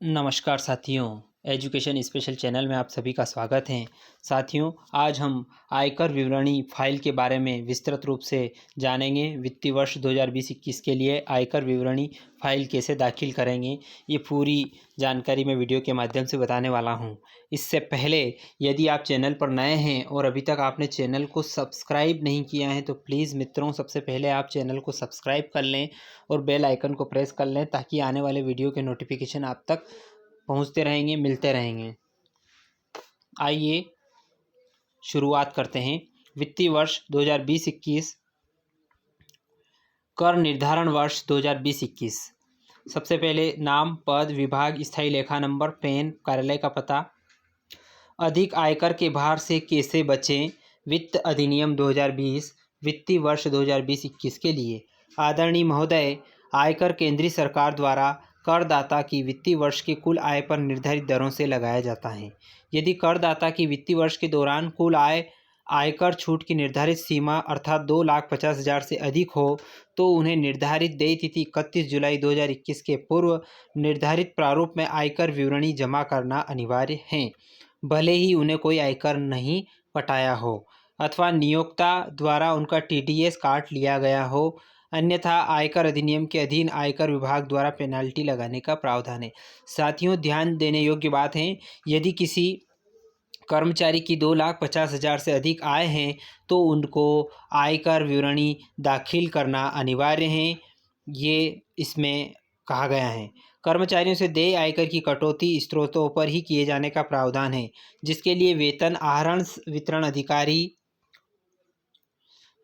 नमस्कार साथियों, education special channel में आप सभी का स्वागत है। साथियों, आज हम आयकर विवरणी फाइल के बारे में विस्तृत रूप से जानेंगे। वित्तीय वर्ष 2020-21 के लिए आयकर विवरणी फाइल कैसे दाखिल करेंगे, ये पूरी जानकारी मैं वीडियो के माध्यम से बताने वाला हूं। इससे पहले यदि आप चैनल पर नए हैं और अभी तक आपने चैनल को सब्सक्राइब नहीं किया है तो प्लीज़ मित्रों, सबसे पहले आप चैनल को सब्सक्राइब कर लें और बेल आइकन को प्रेस कर लें ताकि आने वाले वीडियो के नोटिफिकेशन आप तक पहुंचते रहेंगे, मिलते रहेंगे। आइए शुरुआत करते हैं। वित्तीय वर्ष 2020-21 कर निर्धारण वर्ष 2020-21। सबसे पहले नाम, पद, विभाग, स्थायी लेखा नंबर, पैन, कार्यालय का पता। अधिक आयकर के भार से कैसे बचें, वित्त अधिनियम 2020 वित्तीय वर्ष 2020-21 के लिए। आदरणीय महोदय, आयकर केंद्रीय सरकार द्वारा करदाता की वित्तीय वर्ष के कुल आय पर निर्धारित दरों से लगाया जाता है। यदि करदाता की वित्तीय वर्ष के दौरान कुल आय आयकर छूट की निर्धारित सीमा अर्थात 2,50,000 से अधिक हो तो उन्हें निर्धारित देय तिथि 31 जुलाई 2021 के पूर्व निर्धारित प्रारूप में आयकर विवरणी जमा करना अनिवार्य है, भले ही उन्हें कोई आयकर नहीं पटाया हो अथवा नियोक्ता द्वारा उनका टीडीएस काट लिया गया हो, अन्यथा आयकर अधिनियम के अधीन आयकर विभाग द्वारा पेनाल्टी लगाने का प्रावधान है। साथियों, ध्यान देने योग्य बात है, यदि किसी कर्मचारी की 2,50,000 से अधिक आय है तो उनको आयकर विवरणी दाखिल करना अनिवार्य है, ये इसमें कहा गया है। कर्मचारियों से देय आयकर की कटौती स्रोतों पर ही किए जाने का प्रावधान है, जिसके लिए वेतन आहरण वितरण अधिकारी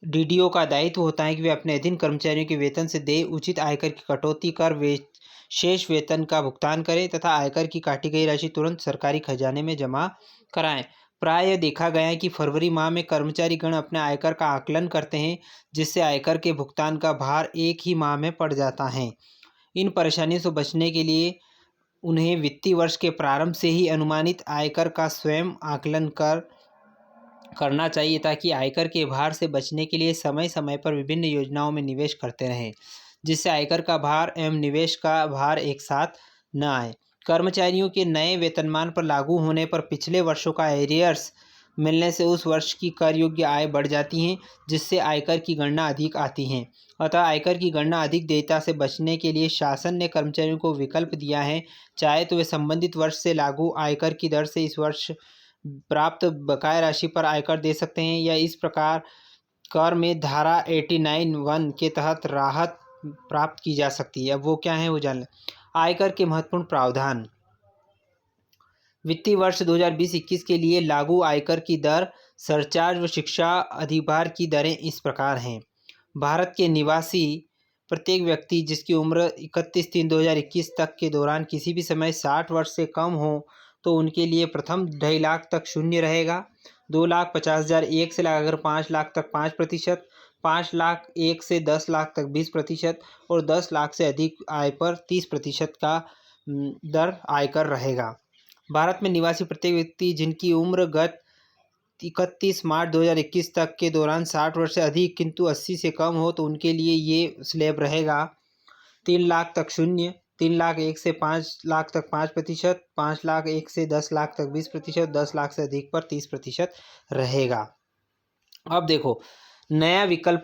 डीडीओ का दायित्व होता है कि वे अपने अधीन कर्मचारियों के वेतन से देय उचित आयकर की कटौती कर वे शेष वेतन का भुगतान करें तथा आयकर की काटी गई राशि तुरंत सरकारी खजाने में जमा कराएं। प्रायः देखा गया है कि फरवरी माह में कर्मचारी गण अपने आयकर का आकलन करते हैं, जिससे आयकर के भुगतान का भार एक ही माह में पड़ जाता है। इन परेशानियों से बचने के लिए उन्हें वित्तीय वर्ष के प्रारंभ से ही अनुमानित आयकर का स्वयं आकलन करना चाहिए ताकि आयकर के भार से बचने के लिए समय समय पर विभिन्न योजनाओं में निवेश करते रहें, जिससे आयकर का भार एवं निवेश का भार एक साथ न आए। कर्मचारियों के नए वेतनमान पर लागू होने पर पिछले वर्षों का एरियर्स मिलने से उस वर्ष की कर योग्य आय बढ़ जाती हैं, जिससे आयकर की गणना अधिक आती हैं। अतः आयकर की गणना अधिक देयता से बचने के लिए शासन ने कर्मचारियों को विकल्प दिया है। चाहे तो वे संबंधित वर्ष से लागू आयकर की दर से इस वर्ष प्राप्त बकाया राशि पर आयकर दे सकते हैं, या इस प्रकार कर में धारा 89(1) के तहत राहत प्राप्त की जा सकती है। अब वो क्या है वो जान लें। आयकर के महत्वपूर्ण प्रावधान। वित्तीय वर्ष 2020-21 के लिए लागू आयकर की दर, सरचार्ज व शिक्षा अधिभार की दरें इस प्रकार हैं। भारत के निवासी प्रत्येक व्यक्ति जिसकी उम्र 31/3/2021 तक के दौरान किसी भी समय 60 वर्ष से कम हो तो उनके लिए प्रथम 2.5 लाख तक शून्य रहेगा। 2,50,000 1 से लगाकर 5 लाख तक 5%, 5 लाख 1 से 10 लाख तक 20% और 10 लाख से अधिक आय पर 30% का दर आयकर रहेगा। भारत में निवासी प्रत्येक व्यक्ति जिनकी उम्र गत 31 मार्च 2021 तक के दौरान 60 वर्ष से अधिक किंतु 80 से कम हो तो उनके लिए ये स्लैब रहेगा। 3 लाख तक शून्य, 3 लाख 1 से 5 लाख तक 5%, 5 लाख 1 से 10 लाख तक 20%, 10 लाख से अधिक पर 30% रहेगा। अब देखो, नया विकल्प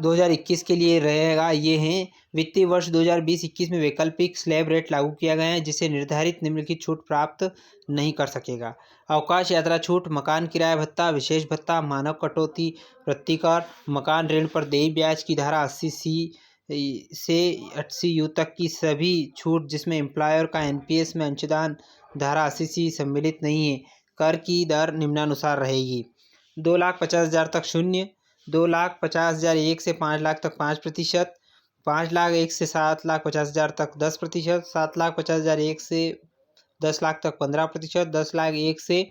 2021 के लिए रहेगा, ये हैं। वित्तीय वर्ष 2020-21 में वैकल्पिक स्लैब रेट लागू किया गया है, जिसे निर्धारित निम्नलिखित छूट प्राप्त नहीं कर सकेगा। अवकाश यात्रा छूट, मकान किराया भत्ता, विशेष भत्ता, मानव कटौती, प्रतिकर, मकान ऋण पर देय ब्याज की धारा 80C से 80U तक की सभी छूट जिसमें एम्प्लॉयर का एनपीएस में अंशदान धारा 80C सम्मिलित नहीं है। कर की दर निम्नानुसार रहेगी। 2,50,000 तक शून्य, 2,50,000 1 से 5 लाख तक 5%, 5 लाख 1 से 7,50,000 तक 10%, 7,50,000 1 से 10 लाख तक 15%, 10 लाख 1 से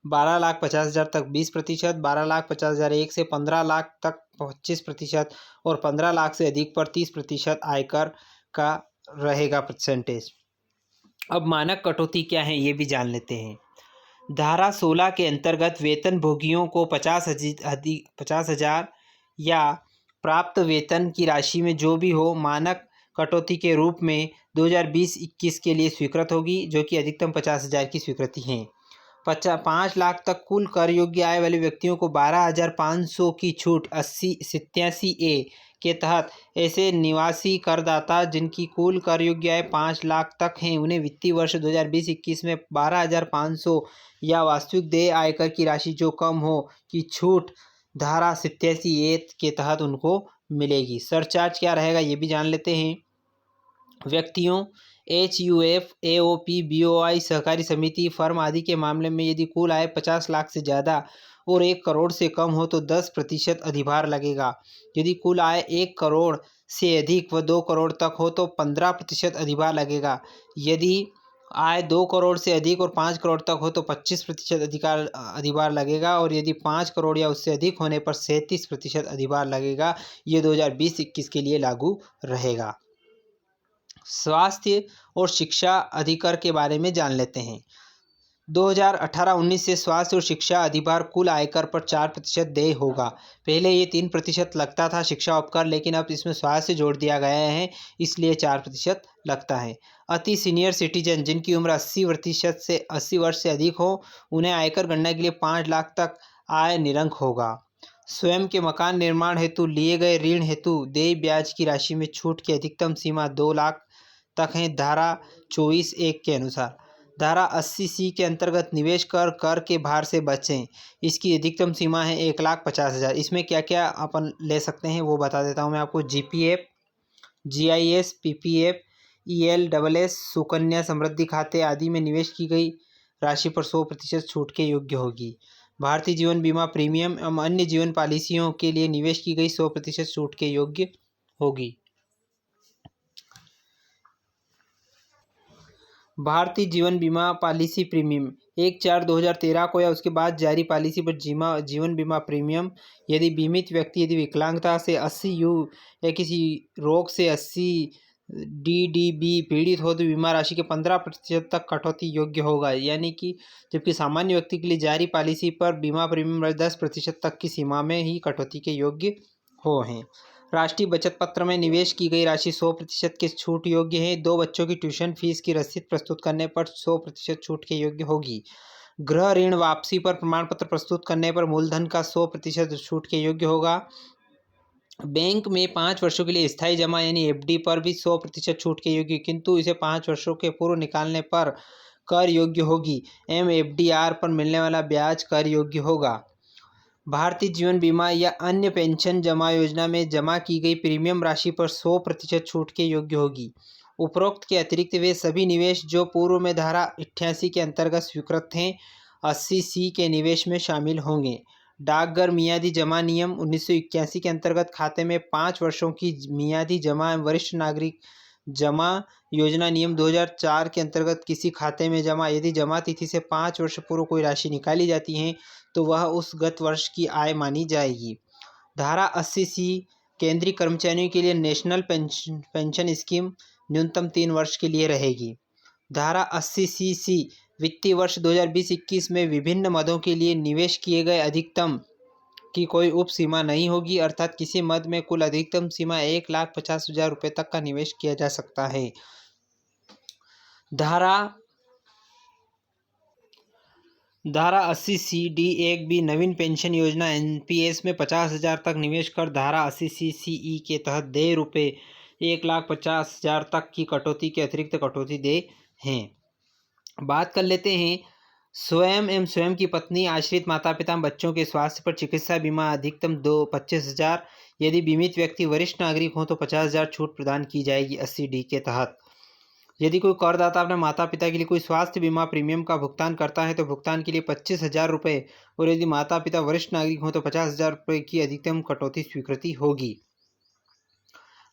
12,50,000 तक 20%, 12,50,000 1 से 15 लाख तक 25% और 15 लाख से अधिक पर 30% आयकर का रहेगा परसेंटेज। अब मानक कटौती क्या है ये भी जान लेते हैं। धारा 16 के अंतर्गत वेतन भोगियों को 50,000 या प्राप्त वेतन की राशि में जो भी हो मानक कटौती के रूप में 2020-21 के लिए स्वीकृत होगी, जो कि अधिकतम 50,000 की स्वीकृति है। 5 लाख तक कुल कर योग्य आय वाले व्यक्तियों को 12,500 की छूट 87A के तहत। ऐसे निवासी करदाता जिनकी कुल कर योग्य आय 5 लाख तक हैं, उन्हें वित्तीय वर्ष 2020-21 में 12,500 या वास्तविक देय आयकर की राशि जो कम हो की छूट धारा 87A के तहत उनको मिलेगी। सरचार्ज क्या रहेगा ये भी जान लेते हैं। व्यक्तियों, HUF, AOP, BOI, सहकारी समिति, फर्म आदि के मामले में यदि कुल आय 50 लाख से ज़्यादा और 1 करोड़ से कम हो तो 10% अधिभार लगेगा। यदि कुल आय 1 करोड़ से अधिक व 2 करोड़ तक हो तो 15% अधिभार लगेगा। यदि आय 2 करोड़ से अधिक और 5 करोड़ तक हो तो 25% अधिभार लगेगा, और यदि 5 करोड़ या उससे अधिक होने पर 37% अधिभार लगेगा। ये 2020-21 के लिए लागू रहेगा। स्वास्थ्य और शिक्षा अधिकर के बारे में जान लेते हैं। 2018-19 से स्वास्थ्य और शिक्षा अधिभार कुल आयकर पर 4% देय होगा। पहले ये 3% लगता था शिक्षा उपकर, लेकिन अब इसमें स्वास्थ्य जोड़ दिया गया है, इसलिए 4% लगता है। अति सीनियर सिटीजन जिनकी उम्र 80 वर्ष से अधिक हो, उन्हें आयकर गणना के लिए 5 लाख तक आय निरंक होगा। स्वयं के मकान निर्माण हेतु लिए गए ऋण हेतु देय ब्याज की राशि में छूट की अधिकतम सीमा 2 लाख तक है, धारा 24(1) के अनुसार। धारा 80C के अंतर्गत निवेश कर के भार से बचें, इसकी अधिकतम सीमा है 1,50,000। इसमें क्या क्या अपन ले सकते हैं वो बता देता हूँ मैं आपको। GPF, GIS, PPF, ELSS, Sukanya Samriddhi खाते आदि में निवेश की गई राशि पर 100% छूट के योग्य होगी। भारतीय जीवन बीमा प्रीमियम एवं अन्य जीवन पॉलिसियों के लिए निवेश की गई 100% छूट के योग्य होगी। भारतीय जीवन बीमा पॉलिसी प्रीमियम 1/4/2013 को या उसके बाद जारी पॉलिसी पर जीवन बीमा प्रीमियम यदि बीमित व्यक्ति यदि विकलांगता से 80U या किसी रोग से 80 DDB पीड़ित हो तो बीमा राशि के 15% तक कटौती योग्य होगा। यानी कि जबकि सामान्य व्यक्ति के लिए जारी पॉलिसी पर बीमा प्रीमियम 10% तक की सीमा में ही कटौती के योग्य हो हैं। राष्ट्रीय बचत पत्र में निवेश की गई राशि 100% के छूट योग्य है। 2 बच्चों की ट्यूशन फीस की रसीद प्रस्तुत करने पर 100% छूट के योग्य होगी। गृह ऋण वापसी पर प्रमाण पत्र प्रस्तुत करने पर मूलधन का 100% छूट के योग्य होगा। बैंक में 5 वर्षों के लिए स्थायी जमा यानी FD पर भी 100% छूट के योग्य, किंतु इसे 5 वर्षों के पूर्व निकालने पर कर योग्य होगी। MFDR पर मिलने वाला ब्याज कर योग्य होगा। भारतीय जीवन बीमा या अन्य पेंशन जमा योजना में जमा की गई प्रीमियम राशि पर 100% छूट के योग्य होगी। उपरोक्त के अतिरिक्त वे सभी निवेश जो पूर्व में धारा 88 के अंतर्गत स्वीकृत थे 80C के निवेश में शामिल होंगे। डाकघर मियादी जमा नियम 1981 के अंतर्गत खाते में 5 वर्षों की मियादी जमा एवं वरिष्ठ नागरिक जमा योजना नियम 2004 के अंतर्गत किसी खाते में जमा यदि जमा तिथि से 5 वर्ष पूर्व कोई राशि निकाली जाती है तो वह उस गत वर्ष की आय मानी जाएगी। धारा 80C केंद्रीय कर्मचारियों के लिए नेशनल पेंशन स्कीम न्यूनतम 3 वर्ष के लिए रहेगी। धारा 80CC वित्तीय वर्ष 2020-21 में विभिन्न मदों के लिए निवेश किए गए अधिकतम की कोई उप सीमा नहीं होगी, अर्थात किसी मद में कुल अधिकतम सीमा 1,50,000 रुपये तक का निवेश किया जा सकता है। धारा 80C(D)(1)(B) नवीन पेंशन योजना NPS में 50,000 तक निवेश कर धारा 80CCE के तहत देय रुपये 1,50,000 तक की कटौती के अतिरिक्त कटौती देय हैं। बात कर लेते हैं स्वयं एवं स्वयं की पत्नी, आश्रित माता पिता बच्चों के स्वास्थ्य पर चिकित्सा बीमा अधिकतम 25,000। यदि बीमित व्यक्ति वरिष्ठ नागरिक हो तो 50,000 छूट प्रदान की जाएगी 80D के तहत। यदि कोई करदाता अपने माता पिता के लिए कोई स्वास्थ्य बीमा प्रीमियम का भुगतान करता है तो भुगतान के लिए 25,000 रुपये, और यदि माता पिता वरिष्ठ नागरिक हो तो 50,000 रुपये की अधिकतम कटौती स्वीकृति होगी।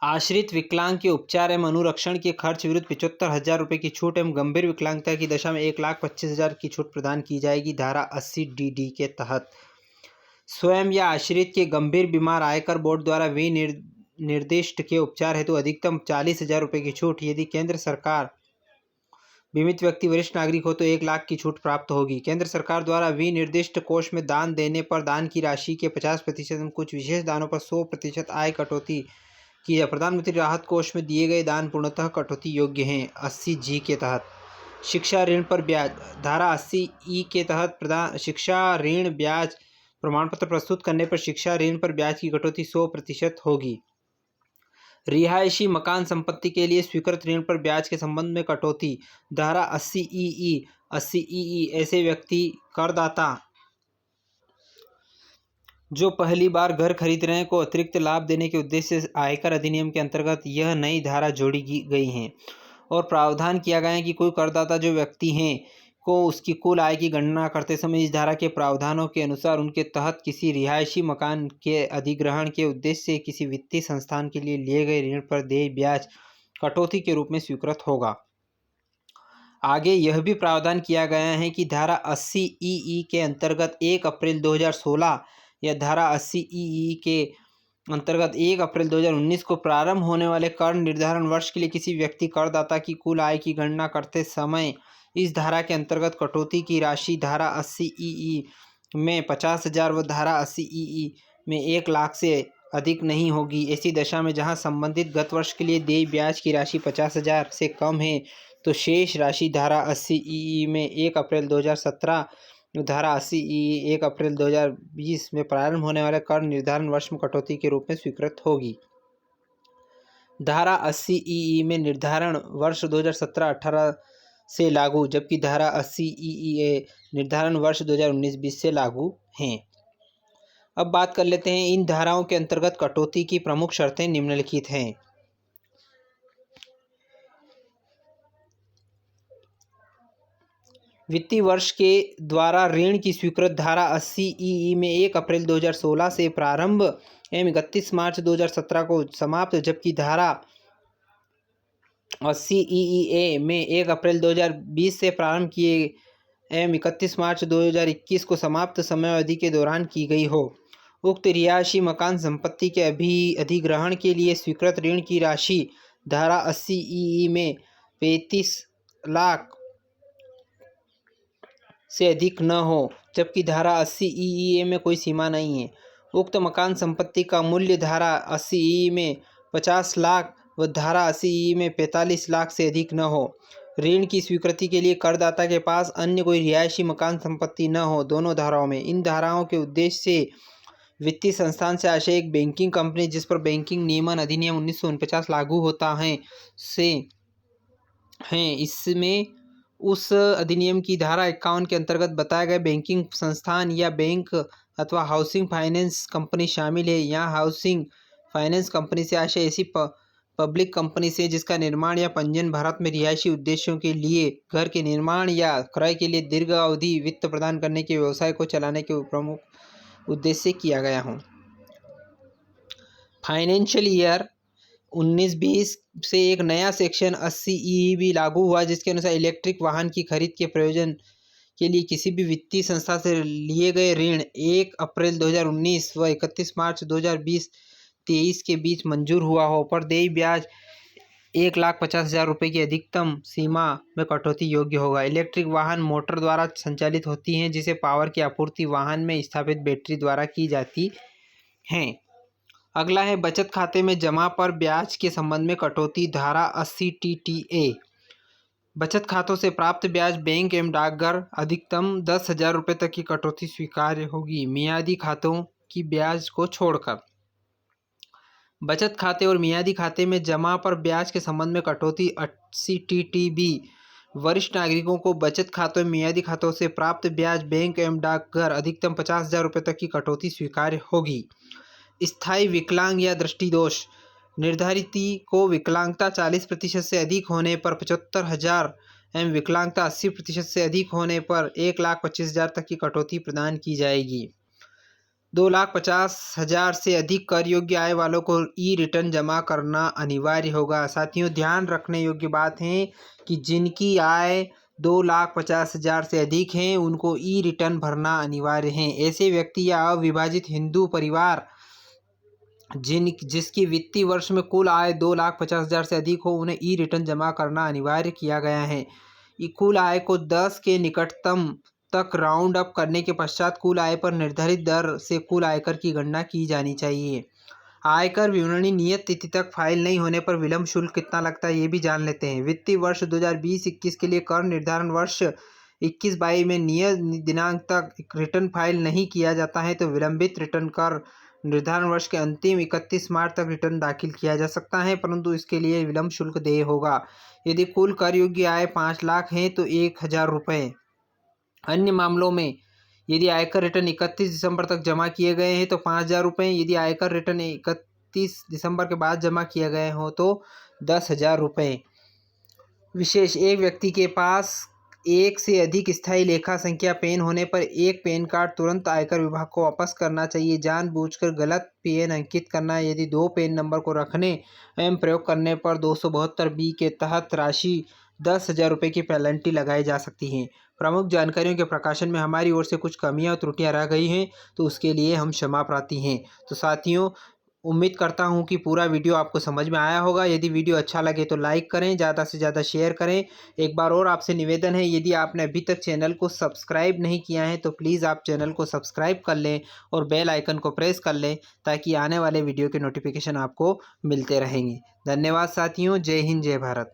आश्रित विकलांग के उपचार एवं अनुरक्षण के खर्च विरुद्ध 75,000 रुपये की छूट एवं गंभीर विकलांगता की दशा में 1,25,000 की छूट प्रदान की जाएगी धारा 80DD के तहत। स्वयं या आश्रित के गंभीर बीमार आयकर बोर्ड द्वारा विनिर्दिष्ट के उपचार हेतु अधिकतम 40,000 रुपये की छूट। यदि केंद्र सरकार बीमित व्यक्ति वरिष्ठ नागरिक हो तो 1 लाख की छूट प्राप्त होगी। केंद्र सरकार द्वारा विनिर्दिष्ट कोष में दान देने पर दान की राशि के 50% एवं कुछ विशेष दानों पर 100% आय कटौती की जाए। प्रधानमंत्री राहत कोष में दिए गए दान पूर्णतः कटौती योग्य हैं। 80G के तहत शिक्षा ऋण पर ब्याज। धारा 80E के तहत शिक्षा ऋण ब्याज प्रमाणपत्र प्रस्तुत करने पर शिक्षा ऋण पर ब्याज की कटौती 100% होगी। रिहायशी मकान संपत्ति के लिए स्वीकृत ऋण पर ब्याज के संबंध में कटौती। धारा 80EE ऐसे व्यक्ति करदाता जो पहली बार घर खरीद रहे हैं को अतिरिक्त लाभ देने के उद्देश्य से आयकर अधिनियम के अंतर्गत यह नई धारा जोड़ी गई हैं और प्रावधान किया गया है कि कोई करदाता जो व्यक्ति हैं को उसकी कुल आय की गणना करते समय इस धारा के प्रावधानों के अनुसार उनके तहत किसी रिहायशी मकान के अधिग्रहण के उद्देश्य से किसी वित्तीय संस्थान के लिए लिए गए ऋण पर देय ब्याज कटौती के रूप में स्वीकृत होगा। आगे यह भी प्रावधान किया गया है कि धारा 80EE के अंतर्गत 1 अप्रैल 2016 या धारा 80EE के अंतर्गत 1 अप्रैल 2019 को प्रारंभ होने वाले कर निर्धारण वर्ष के लिए किसी व्यक्ति करदाता की कुल आय की गणना करते समय इस धारा के अंतर्गत कटौती की राशि धारा 80EE में 50,000 व धारा 80EE में 1 लाख से अधिक नहीं होगी। ऐसी दशा में जहां संबंधित गत वर्ष के लिए देय ब्याज की राशि 50,000 से कम है तो शेष राशि धारा 80EE में 1 अप्रैल 2017 धारा 80EE 1 अप्रैल 2020 में प्रारंभ होने वाले कर निर्धारण वर्ष में कटौती के रूप में स्वीकृत होगी। धारा 80EE में निर्धारण वर्ष 2017-18 से लागू, जबकि धारा 80EE निर्धारण वर्ष 2019-20 से लागू हैं। अब बात कर लेते हैं इन धाराओं के अंतर्गत कटौती की प्रमुख शर्तें निम्नलिखित हैं। वित्तीय वर्ष के द्वारा ऋण की स्वीकृत धारा 80EE में 1 अप्रैल 2016 से प्रारंभ एवं 31 मार्च 2017 को समाप्त, जबकि धारा 80EE में 1 अप्रैल 2020 से प्रारंभ किए एवं 31 मार्च 2021 को समाप्त समय अवधि के दौरान की गई हो। उक्त रिहायशी मकान संपत्ति के अधिग्रहण के लिए स्वीकृत ऋण की राशि धारा 80EE में 35 लाख से अधिक न हो, जबकि धारा 80EE में कोई सीमा नहीं है। उक्त मकान संपत्ति का मूल्य धारा 80EE में 50 लाख व धारा 80EE में 45 लाख से अधिक न हो। ऋण की स्वीकृति के लिए करदाता के पास अन्य कोई रिहायशी मकान संपत्ति न हो, दोनों धाराओं में। इन धाराओं के उद्देश्य से वित्तीय संस्थान से आशय एक बैंकिंग कंपनी जिस पर बैंकिंग नियमन अधिनियम 1949 लागू होता है से हैं। इसमें उस अधिनियम की धारा 51 के अंतर्गत बताए गए बैंकिंग संस्थान या बैंक अथवा हाउसिंग फाइनेंस कंपनी शामिल है। यहाँ हाउसिंग फाइनेंस कंपनी से आशय ऐसी पब्लिक कंपनी से जिसका निर्माण या पंजीयन भारत में रिहायशी उद्देश्यों के लिए घर के निर्माण या क्रय के लिए दीर्घ अवधि वित्त प्रदान करने के व्यवसाय को चलाने के प्रमुख उद्देश्य से किया गया हो। फाइनेंशियल ईयर 19-20 से एक नया सेक्शन 80EE भी लागू हुआ, जिसके अनुसार इलेक्ट्रिक वाहन की खरीद के प्रयोजन के लिए किसी भी वित्तीय संस्था से लिए गए ऋण 1 अप्रैल 2019 व 31 मार्च 2020-23 के बीच मंजूर हुआ हो पर देय ब्याज 1,50,000 रुपये की अधिकतम सीमा में कटौती योग्य होगा। इलेक्ट्रिक वाहन मोटर द्वारा संचालित होती हैं जिसे पावर की आपूर्ति वाहन में स्थापित बैटरी द्वारा की जाती है। अगला है बचत खाते में जमा पर ब्याज के संबंध में कटौती। धारा 80TTA बचत खातों से प्राप्त ब्याज बैंक एवं डाकघर अधिकतम 10,000 रुपये तक की कटौती स्वीकार्य होगी, मियादी खातों की ब्याज को छोड़कर। बचत खाते और मियादी खाते में जमा पर ब्याज के संबंध में कटौती। 80TTB वरिष्ठ नागरिकों को बचत खातों एवं मियादी खातों से प्राप्त ब्याज बैंक एवं डाकघर अधिकतम 50,000 रुपये तक की कटौती स्वीकार्य होगी। स्थायी विकलांग या दृष्टिदोष निर्धारित को विकलांगता 40% से अधिक होने पर 75,000 एवं विकलांगता 80% से अधिक होने पर 1,25,000 तक की कटौती प्रदान की जाएगी। 2,50,000 से अधिक कर योग्य आय वालों को ई रिटर्न जमा करना अनिवार्य होगा। साथियों, ध्यान रखने योग्य बात है कि जिनकी आय 2,50,000 से अधिक हैं उनको ई रिटर्न भरना अनिवार्य है। ऐसे व्यक्ति या अविभाजित हिंदू परिवार जिसकी वित्तीय वर्ष में कुल आय 2,50,000 से अधिक हो उन्हें ई रिटर्न जमा करना अनिवार्य किया गया है। कुल आय को 10 के निकटतम तक राउंड अप करने के पश्चात कुल आय पर निर्धारित दर से कुल आयकर की गणना की जानी चाहिए। आयकर विवरणी नियत तिथि तक फाइल नहीं होने पर विलंब शुल्क कितना लगता है, ये भी जान लेते हैं। वित्तीय वर्ष 2020-21 के लिए कर निर्धारण वर्ष 21-22 में नियत दिनांक तक रिटर्न फाइल नहीं किया जाता है तो विलंबित रिटर्न कर निर्धारण वर्ष के अंतिम 31 मार्च तक रिटर्न दाखिल किया जा सकता है, परंतु इसके लिए विलंब शुल्क देय होगा। यदि कुल कर योग्य आय 5 लाख है तो 1,000 रुपये। अन्य मामलों में यदि आयकर रिटर्न 31 दिसंबर तक जमा किए गए हैं तो 5,000 रुपये, यदि आयकर रिटर्न 31 दिसंबर के बाद जमा किए गए हो तो 10,000 रुपये। विशेष, एक व्यक्ति के पास एक से अधिक स्थायी लेखा संख्या पैन होने पर एक पैन कार्ड तुरंत आयकर विभाग को वापस करना चाहिए। जानबूझकर गलत पैन अंकित करना, यदि 2 पैन नंबर को रखने एवं प्रयोग करने पर 272(b) के तहत राशि 10,000 रुपये की पेनल्टी लगाई जा सकती है। प्रमुख जानकारियों के प्रकाशन में हमारी ओर से कुछ कमियां और त्रुटियां रह गई हैं तो उसके लिए हम क्षमा प्रार्थी हैं। तो साथियों, उम्मीद करता हूं कि पूरा वीडियो आपको समझ में आया होगा। यदि वीडियो अच्छा लगे तो लाइक करें, ज़्यादा से ज़्यादा शेयर करें। एक बार और आपसे निवेदन है, यदि आपने अभी तक चैनल को सब्सक्राइब नहीं किया है तो प्लीज़ आप चैनल को सब्सक्राइब कर लें और बेल आइकन को प्रेस कर लें ताकि आने वाले वीडियो के नोटिफिकेशन आपको मिलते रहेंगे। धन्यवाद साथियों। जय हिंद, जय भारत।